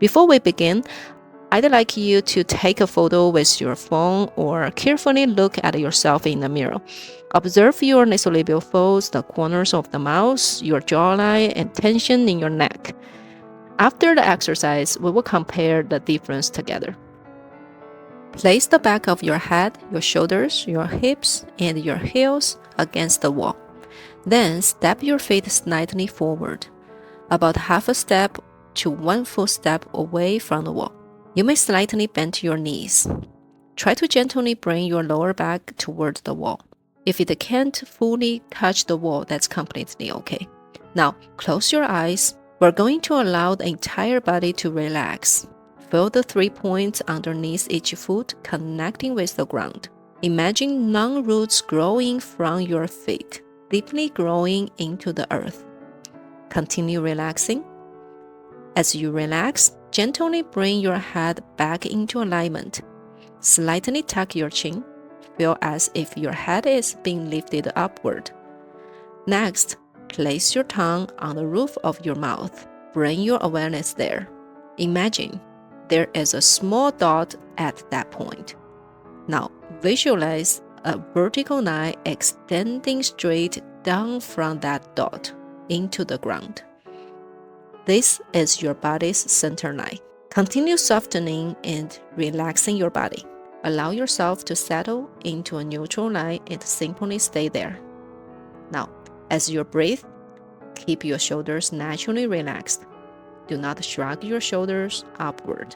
Before we begin, I'd like you to take a photo with your phone or carefully look at yourself in the mirror. Observe your nasolabial folds, the corners of the mouth, your jawline, and tension in your neck. After the exercise, we will compare the difference together. Place the back of your head, your shoulders, your hips, and your heels against the wall. Then step your feet slightly forward, about half a step to 1 full step away from the wall. You may slightly bend your knees. Try to gently bring your lower back toward the wall. If it can't fully touch the wall, that's completely okay. Now, close your eyes. We're going to allow the entire body to relax. Feel the 3 points underneath each foot connecting with the ground. Imagine long roots growing from your feet, deeply growing into the earth. Continue relaxing. As you relax, gently bring your head back into alignment. Slightly tuck your chin. Feel as if your head is being lifted upward. Next, place your tongue on the roof of your mouth. Bring your awareness there. Imagine there is a small dot at that point. Now, visualize a vertical line extending straight down from that dot into the ground. This is your body's center line. Continue softening and relaxing your body. Allow yourself to settle into a neutral line and simply stay there. Now, as you breathe, keep your shoulders naturally relaxed. Do not shrug your shoulders upward.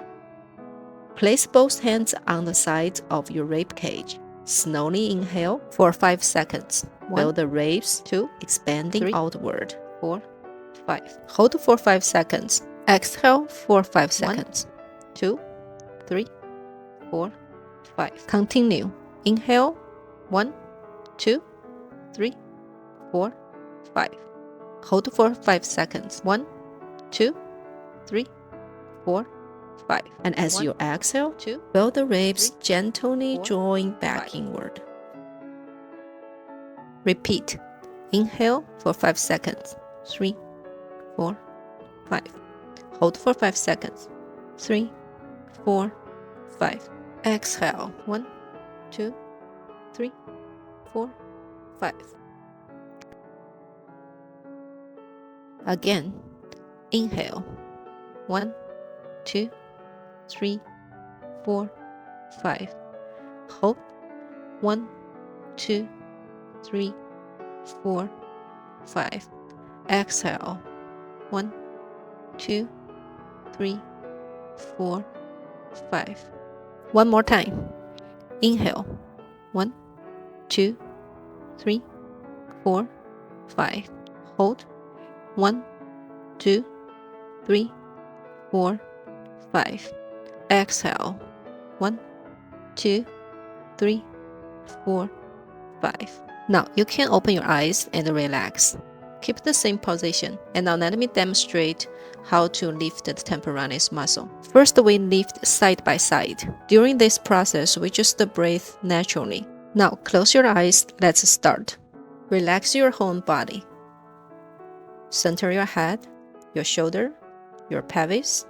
Place both hands on the sides of your rib cage. Slowly inhale for 5 seconds. Feel the ribs expanding outward. 4, 5. Hold for 5 seconds. Exhale for 5 seconds. 1, 2, 3, 4, 5. Continue. Inhale. 1, 2, 3, 4, 5. Hold for 5 seconds. 1, 2, 3, 4, 5. And as you exhale, feel the ribs gently drawing back inward. Repeat. Inhale for 5 seconds. 3, 4, 5. Hold for 5 seconds. 3, 4, 5. Exhale. 1, 2, 3, 4, 5. Again. Inhale. 1, 2, 3, 4, 5. Hold. 1, 2, 3, 4, 5. Exhale. 1, 2, 3, 4, 5. One more time. Inhale. 1, 2, 3, 4, 5. Hold. 1, 2, 3, 4, 5. Exhale. 1, 2, 3, 4, 5. Now you can open your eyes and relax. Keep the same position. And now let me demonstrate how to lift the temporalis muscle. First, we lift side by side. During this process, we just breathe naturally. Now close your eyes. Let's start. Relax your whole body. Center your head, your shoulder, your pelvis,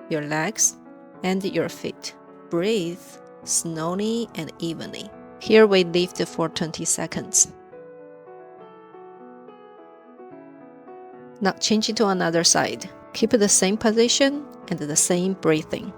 your legs, and your feet. Breathe slowly and evenly. Here we lift for 20 seconds. Now change it to another side. Keep the same position and the same breathing.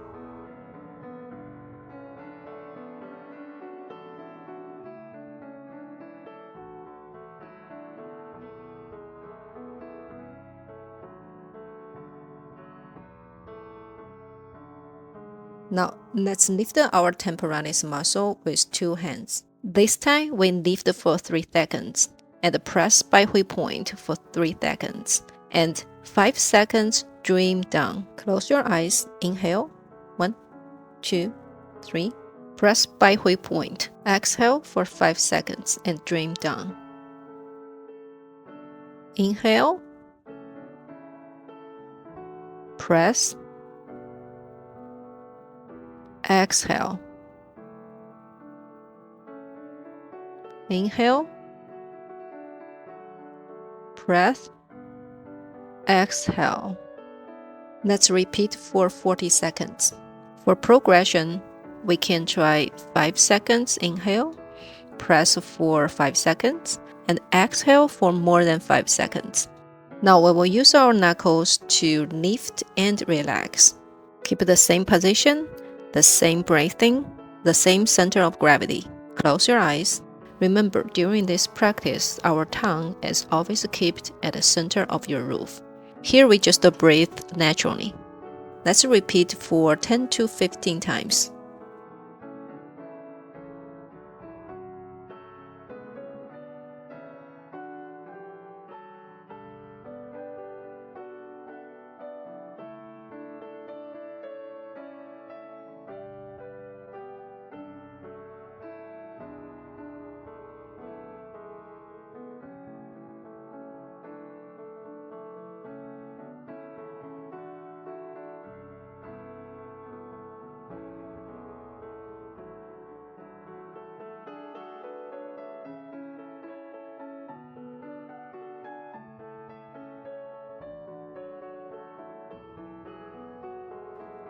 Now let's lift our temporalis muscle with 2 hands. This time we lift for 3 seconds and press by Hui point for 3 seconds. And 5 seconds dream down. Close your eyes. Inhale. 1, 2, 3. Press by Hui point. Exhale for 5 seconds and dream down. Inhale. Press. Exhale. Inhale. Press. Exhale. Let's repeat for 40 seconds. For progression, we can try 5 seconds inhale, press for 5 seconds, and exhale for more than 5 seconds. Now we will use our knuckles to lift and relax. Keep the same position, the same breathing, the same center of gravity. Close your eyes. Remember, during this practice, our tongue is always kept at the center of your roof. Here we just breathe naturally. Let's repeat for 10 to 15 times.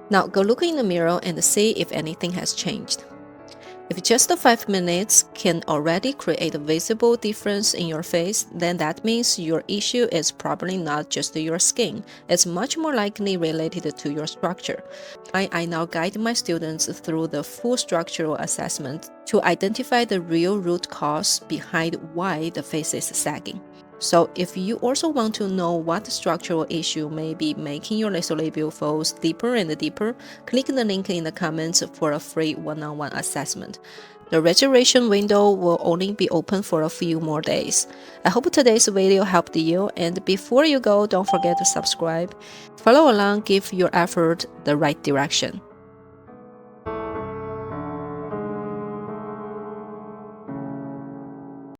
Now go look in the mirror and see if anything has changed. If just 5 minutes can already create a visible difference in your face, then that means your issue is probably not just your skin. It's much more likely related to your structure. I now guide my students through the full structural assessment to identify the real root cause behind why the face is sagging. So if you also want to know what structural issue may be making your nasolabial folds deeper and deeper, click the link in the comments for a free one-on-one assessment. The registration window will only be open for a few more days. I hope today's video helped you, and before you go, don't forget to subscribe. Follow along, give your effort the right direction.